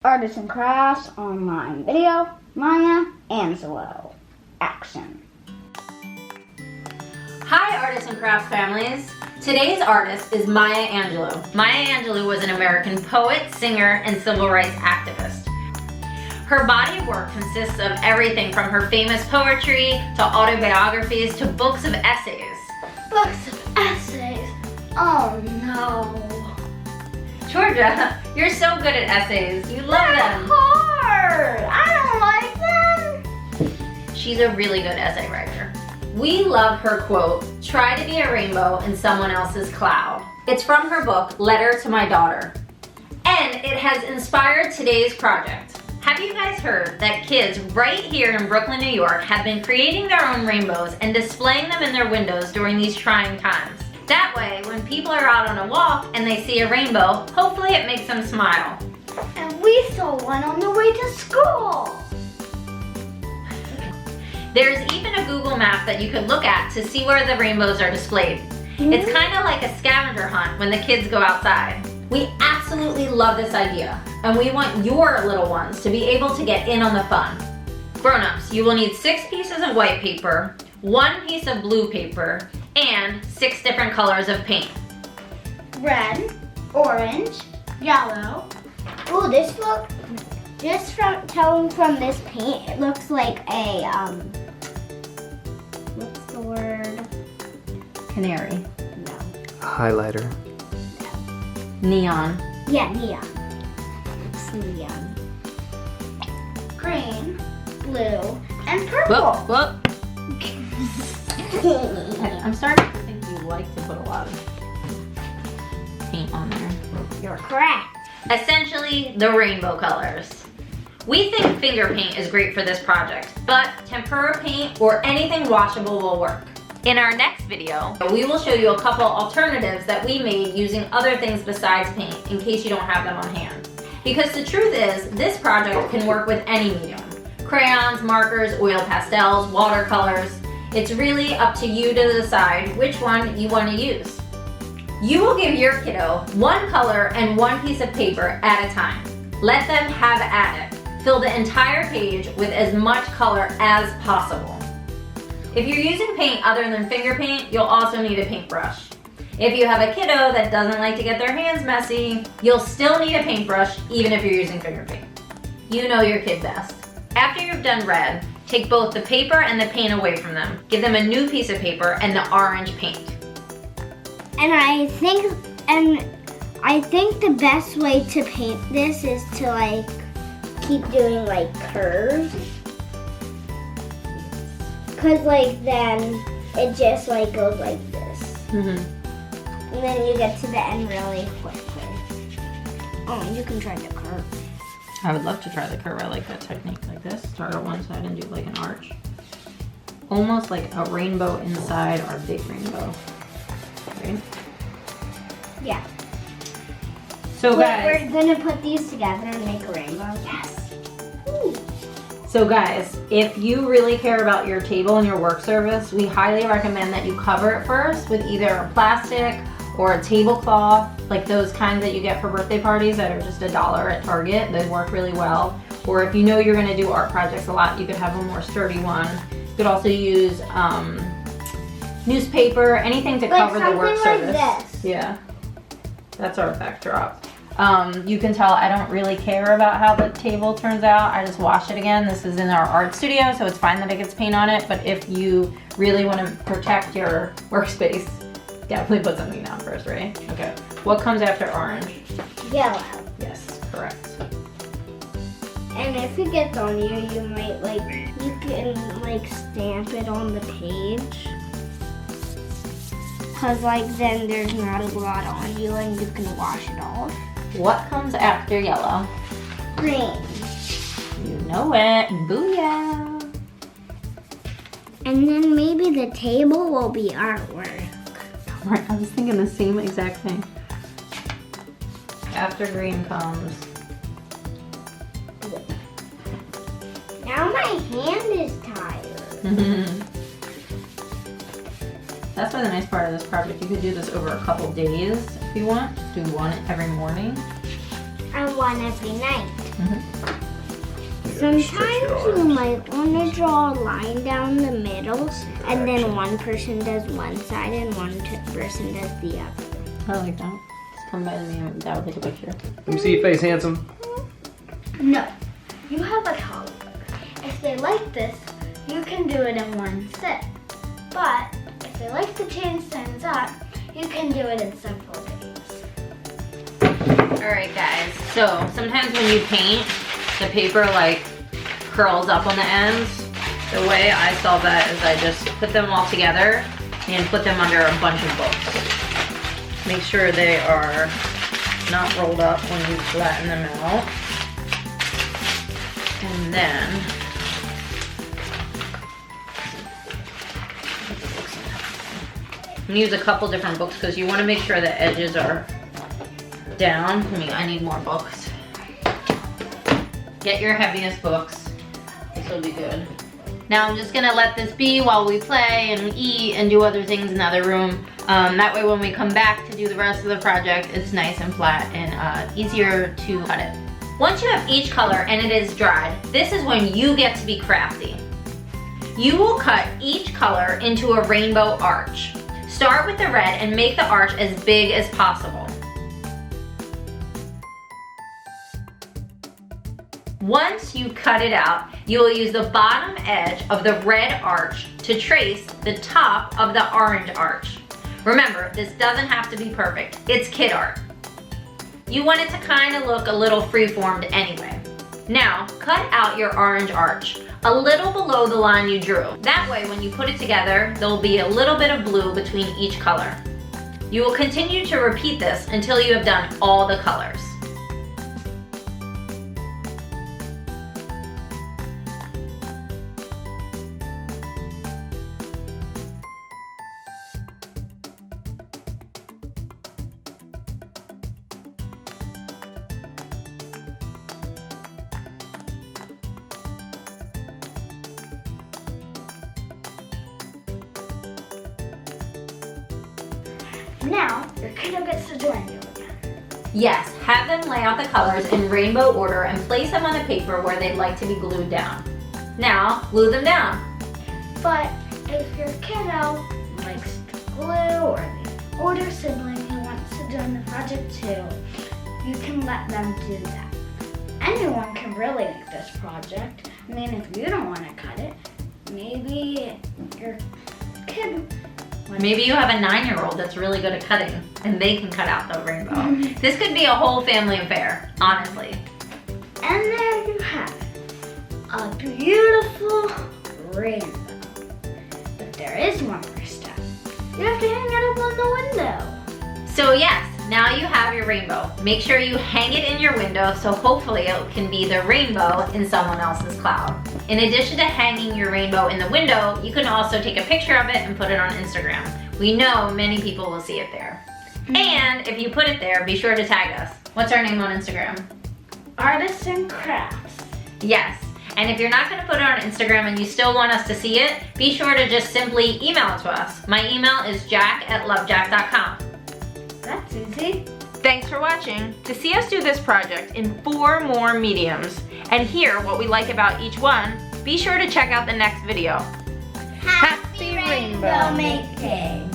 Arts and Crafts online video, Maya Angelou. Action. Hi Artists and Crafts families. Today's artist is Maya Angelou. Maya Angelou was an American poet, singer, and civil rights activist. Her body of work consists of everything from her famous poetry to autobiographies to books of essays. Books of essays? Oh no. Georgia, you're so good at essays. You love them. Hard. I don't like them. She's a really good essay writer. We love her quote, "Try to be a rainbow in someone else's cloud." It's from her book, Letter to My Daughter. And it has inspired today's project. Have you guys heard that kids right here in Brooklyn, New York have been creating their own rainbows and displaying them in their windows during these trying times? That way, when people are out on a walk and they see a rainbow, hopefully it makes them smile. And we saw one on the way to school. There's even a Google map that you could look at to see where the rainbows are displayed. It's kind of like a scavenger hunt when the kids go outside. We absolutely love this idea, and we want your little ones to be able to get in on the fun. Grown-ups, you will need 6 pieces of white paper, 1 piece of blue paper, and 6 different colors of paint. Red, orange, yellow. Ooh, this look, just from telling from this paint, it looks like a, what's the word? Canary. No. Highlighter. Neon. Yeah, neon. It's neon. Green, blue, and purple. Whoop. I'm starting to think you like to put a lot of paint on there. You're correct. Essentially, the rainbow colors. We think finger paint is great for this project, but tempera paint or anything washable will work. In our next video, we will show you a couple alternatives that we made using other things besides paint in case you don't have them on hand. Because the truth is, this project can work with any medium. Crayons, markers, oil pastels, watercolors. It's really up to you to decide which one you want to use. You will give your kiddo 1 color and 1 piece of paper at a time. Let them have at it. Fill the entire page with as much color as possible. If you're using paint other than finger paint, you'll also need a paintbrush. If you have a kiddo that doesn't like to get their hands messy, you'll still need a paintbrush even if you're using finger paint. You know your kid best. After you've done red, take both the paper and the paint away from them. Give them a new piece of paper and the orange paint. And I think the best way to paint this is to like keep doing like curves. Cause like then it just like goes like this. And then you get to the end really quickly. Oh, you can try the curve. I would love to try the curve. I like that technique like this. Start on one side and do like an arch. Almost like a rainbow inside our big rainbow. Right? Yeah. So guys. We're gonna put these together and make a rainbow. Yes. Ooh. So guys, if you really care about your table and your work surface, we highly recommend that you cover it first with either a plastic or a tablecloth, like those kinds that you get for birthday parties that are just $1 at Target. They work really well. Or if you know you're gonna do art projects a lot, you could have a more sturdy one. You could also use newspaper, anything to cover the work surface. Like this. Yeah, that's our backdrop. You can tell I don't really care about how the table turns out. I just wash it again. This is in our art studio, so it's fine that it gets paint on it. But if you really want to protect your workspace, definitely put something down first, right? Okay. What comes after orange? Yellow. Yes, correct. And if it gets on you, you might like, you can like stamp it on the page. Cause like then there's not a lot on you and you can wash it off. What comes after yellow? Green. You know it. Booyah. And then maybe the table will be artwork. Right, I was thinking the same exact thing. After green comes. Now my hand is tired. That's why the nice part of this project, you could do this over a couple days if you want. Just do one every morning. And one every night. Sometimes you might want to draw a line down the middle, and then one person does one side and one person does the other. I like that. Just come by me and Dad will take a picture. Let me see your face, handsome. No, you have a toddler. If they like this, you can do it in one sit. But if they like to change things up, you can do it in several days. Alright guys, so sometimes when you paint, the paper like curls up on the ends. The way I solve that is I just put them all together and put them under a bunch of books. Make sure they are not rolled up when you flatten them out. And then I'm gonna use a couple different books because you want to make sure the edges are down. I need more books. Get your heaviest books. This will be good. Now I'm just gonna let this be while we play and eat and do other things in the other room. That way when we come back to do the rest of the project, it's nice and flat and easier to cut it. Once you have each color and it is dried, this is when you get to be crafty. You will cut each color into a rainbow arch. Start with the red and make the arch as big as possible. Once you cut it out, you will use the bottom edge of the red arch to trace the top of the orange arch. Remember, this doesn't have to be perfect. It's kid art. You want it to kind of look a little free-formed anyway. Now, cut out your orange arch, a little below the line you drew. That way, when you put it together, there will be a little bit of blue between each color. You will continue to repeat this until you have done all the colors. Now, your kiddo gets to join you again. Yes, have them lay out the colors in rainbow order and place them on the paper where they'd like to be glued down. Now, glue them down. But if your kiddo likes to glue or the older sibling who wants to join the project too, you can let them do that. Anyone can really make this project. I mean, if you don't want to cut it, maybe your kid... Maybe you have a 9-year-old that's really good at cutting and they can cut out the rainbow. This could be a whole family affair, honestly. And there you have it. A beautiful rainbow. But there is one more step. You have to hang it up on the window. So yes, now you have your rainbow. Make sure you hang it in your window so hopefully it can be the rainbow in someone else's cloud. In addition to hanging your rainbow in the window, you can also take a picture of it and put it on Instagram. We know many people will see it there. And if you put it there, be sure to tag us. What's our name on Instagram? Artists and Crafts. Yes. And if you're not going to put it on Instagram and you still want us to see it, be sure to just simply email it to us. My email is jack@lovejack.com. That's easy. Thanks for watching. To see us do this project in 4 more mediums and hear what we like about each one, be sure to check out the next video. Happy rainbow making!